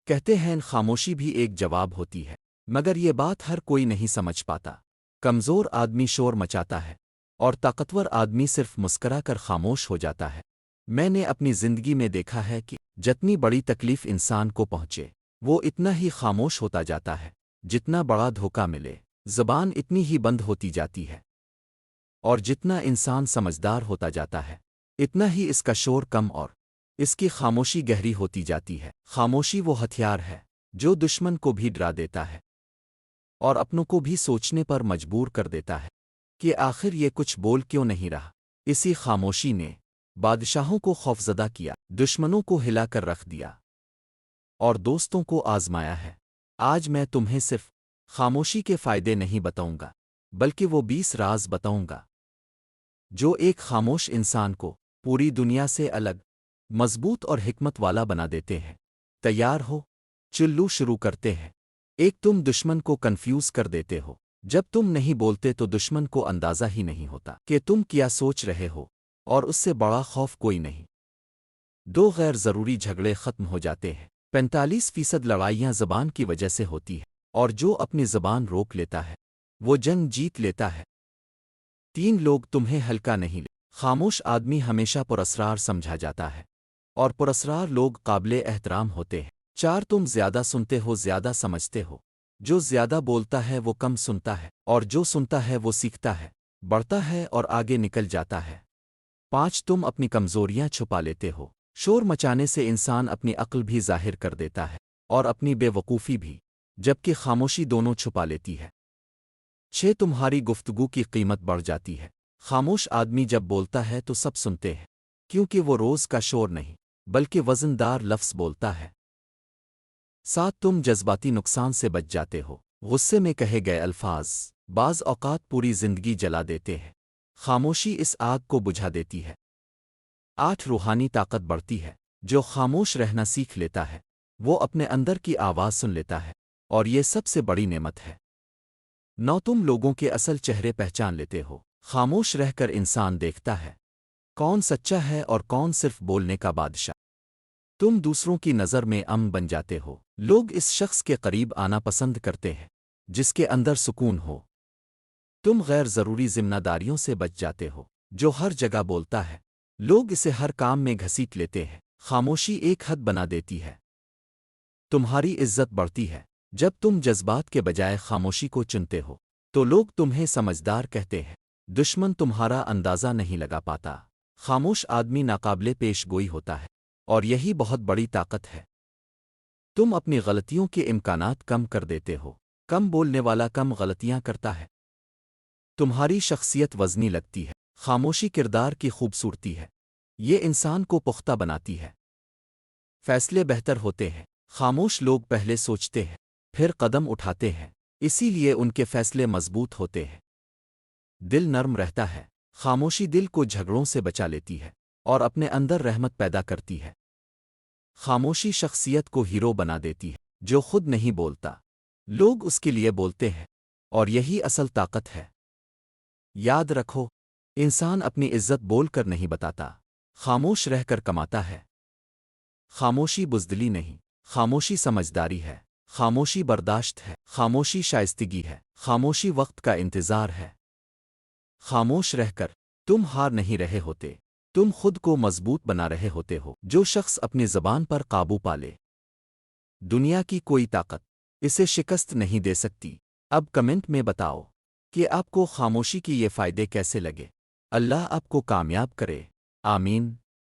کہتے ہیں خاموشی بھی ایک جواب ہوتی ہے، مگر یہ بات ہر کوئی نہیں سمجھ پاتا۔ کمزور آدمی شور مچاتا ہے اور طاقتور آدمی صرف مسکرا کر خاموش ہو جاتا ہے۔ میں نے اپنی زندگی میں دیکھا ہے کہ جتنی بڑی تکلیف انسان کو پہنچے وہ اتنا ہی خاموش ہوتا جاتا ہے، جتنا بڑا دھوکہ ملے زبان اتنی ہی بند ہوتی جاتی ہے، اور جتنا انسان سمجھدار ہوتا جاتا ہے اتنا ہی اس کا شور کم اور اس کی خاموشی گہری ہوتی جاتی ہے۔ خاموشی وہ ہتھیار ہے جو دشمن کو بھی ڈرا دیتا ہے اور اپنوں کو بھی سوچنے پر مجبور کر دیتا ہے کہ آخر یہ کچھ بول کیوں نہیں رہا۔ اسی خاموشی نے بادشاہوں کو خوفزدہ کیا، دشمنوں کو ہلا کر رکھ دیا اور دوستوں کو آزمایا ہے۔ آج میں تمہیں صرف خاموشی کے فائدے نہیں بتاؤں گا، بلکہ وہ 20 راز بتاؤں گا جو ایک خاموش انسان کو پوری دنیا سے الگ، مضبوط اور حکمت والا بنا دیتے ہیں۔ تیار ہو؟ چلو شروع کرتے ہیں۔ ایک، تم دشمن کو کنفیوز کر دیتے ہو۔ جب تم نہیں بولتے تو دشمن کو اندازہ ہی نہیں ہوتا کہ تم کیا سوچ رہے ہو، اور اس سے بڑا خوف کوئی نہیں۔ دو، غیر ضروری جھگڑے ختم ہو جاتے ہیں۔ 45% لڑائیاں زبان کی وجہ سے ہوتی ہیں، اور جو اپنی زبان روک لیتا ہے وہ جنگ جیت لیتا ہے۔ 3، لوگ تمہیں ہلکا نہیں لے۔ خاموش آدمی ہمیشہ پراسرار سمجھا جاتا ہے، اور پراسرار لوگ قابل احترام ہوتے ہیں۔ 4، تم زیادہ سنتے ہو زیادہ سمجھتے ہو۔ جو زیادہ بولتا ہے وہ کم سنتا ہے، اور جو سنتا ہے وہ سیکھتا ہے، بڑھتا ہے اور آگے نکل جاتا ہے۔ 5، تم اپنی کمزوریاں چھپا لیتے ہو۔ شور مچانے سے انسان اپنی عقل بھی ظاہر کر دیتا ہے اور اپنی بے وقوفی بھی، جبکہ خاموشی دونوں چھپا لیتی ہے۔ 6، تمہاری گفتگو کی قیمت بڑھ جاتی ہے۔ خاموش آدمی جب بولتا ہے تو سب سنتے ہیں، کیونکہ وہ روز کا شور نہیں بلکہ وزن دار لفظ بولتا ہے۔ 7، تم جذباتی نقصان سے بچ جاتے ہو۔ غصے میں کہے گئے الفاظ بعض اوقات پوری زندگی جلا دیتے ہیں، خاموشی اس آگ کو بجھا دیتی ہے۔ 8، روحانی طاقت بڑھتی ہے۔ جو خاموش رہنا سیکھ لیتا ہے وہ اپنے اندر کی آواز سن لیتا ہے، اور یہ سب سے بڑی نعمت ہے۔ 9، تم لوگوں کے اصل چہرے پہچان لیتے ہو۔ خاموش رہ کر انسان دیکھتا ہے کون سچا ہے اور کون صرف بولنے کا بادشاہ۔ تم دوسروں کی نظر میں امن بن جاتے ہو۔ لوگ اس شخص کے قریب آنا پسند کرتے ہیں جس کے اندر سکون ہو۔ تم غیر ضروری ذمہ داریوں سے بچ جاتے ہو۔ جو ہر جگہ بولتا ہے لوگ اسے ہر کام میں گھسیٹ لیتے ہیں۔ خاموشی ایک حد بنا دیتی ہے۔ تمہاری عزت بڑھتی ہے۔ جب تم جذبات کے بجائے خاموشی کو چنتے ہو تو لوگ تمہیں سمجھدار کہتے ہیں، دشمن تمہارا اندازہ نہیں لگا پاتا۔ خاموش آدمی ناقابل پیش گوئی ہوتا ہے، اور یہی بہت بڑی طاقت ہے۔ تم اپنی غلطیوں کے امکانات کم کر دیتے ہو۔ کم بولنے والا کم غلطیاں کرتا ہے۔ تمہاری شخصیت وزنی لگتی ہے۔ خاموشی کردار کی خوبصورتی ہے، یہ انسان کو پختہ بناتی ہے۔ فیصلے بہتر ہوتے ہیں۔ خاموش لوگ پہلے سوچتے ہیں پھر قدم اٹھاتے ہیں، اسی لیے ان کے فیصلے مضبوط ہوتے ہیں۔ دل نرم رہتا ہے۔ خاموشی دل کو جھگڑوں سے بچا لیتی ہے اور اپنے اندر رحمت پیدا کرتی ہے۔ خاموشی شخصیت کو ہیرو بنا دیتی ہے۔ جو خود نہیں بولتا لوگ اس کے لیے بولتے ہیں، اور یہی اصل طاقت ہے۔ یاد رکھو، انسان اپنی عزت بول کر نہیں بتاتا، خاموش رہ کر کماتا ہے۔ خاموشی بزدلی نہیں، خاموشی سمجھداری ہے۔ خاموشی برداشت ہے۔ خاموشی شائستگی ہے۔ خاموشی وقت کا انتظار ہے۔ خاموش رہ کر تم ہار نہیں رہے ہوتے، تم خود کو مضبوط بنا رہے ہوتے ہو۔ جو شخص اپنی زبان پر قابو پالے دنیا کی کوئی طاقت اسے شکست نہیں دے سکتی۔ اب کمنٹ میں بتاؤ کہ آپ کو خاموشی کی یہ فائدے کیسے لگے۔ اللہ آپ کو کامیاب کرے۔ آمین۔